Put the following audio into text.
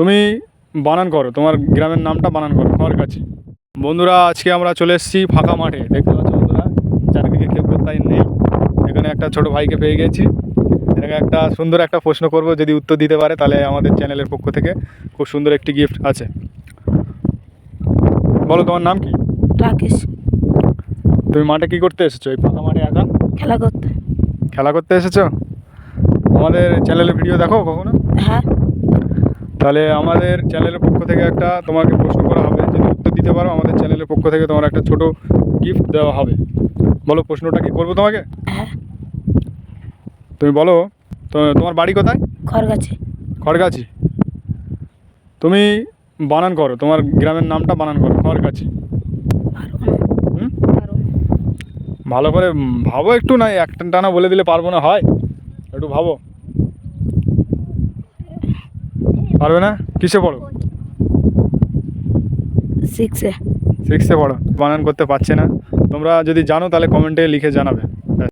তুমি বানান করো, তোমার গ্রামের নামটা বানান করো। খড়গাছি। বন্ধুরা, আজকে আমরা চলে এসেছি ফাঁকা মাঠে। দেখতে পাচ্ছ বন্ধুরা, চারিদিকে কেউ কোথায় নেই। এখানে একটা ছোট ভাইকে পেয়ে গেছি। এটাকে একটা সুন্দর একটা প্রশ্ন করব, যদি উত্তর দিতে পারে তাহলে আমাদের চ্যানেলের পক্ষ থেকে খুব সুন্দর একটি গিফট আছে। বলো, তোমার নাম কি? রাকেশ। তুমি মাঠে কি করতে এসেছো? এই ফাঁকা মাঠে একা খেলা করতে। খেলা করতে এসেছো? আমাদের চ্যানেলের ভিডিও দেখো কখনো? হ্যাঁ। তাহলে আমাদের চ্যানেলের পক্ষ থেকে একটা তোমাকে প্রশ্ন করা হবে, যদি উত্তর দিতে পারো আমাদের চ্যানেলের পক্ষ থেকে তোমার একটা ছোট গিফট দেওয়া হবে। বলো, প্রশ্নটা কি করবো তোমাকে? হ্যাঁ। তুমি বলো, তো তোমার বাড়ি কোথায়? খড়গাছি। খড়গাছি। তুমি বানান করো, তোমার গ্রামের নামটা বানান করো। খড়গাছি। পারবো না। হুম, পারবো না। ভালো করে ভাবো একটু, না একটা টানা বলে দিলে পারবো না হয়? একটু ভাবো। পারবে না? কিসে পড়ো? সিক্সে। সিক্সে পড়ো। বানান করতে পারছে না। তোমরা যদি জানো তাহলে কমেন্টে লিখে জানাবে।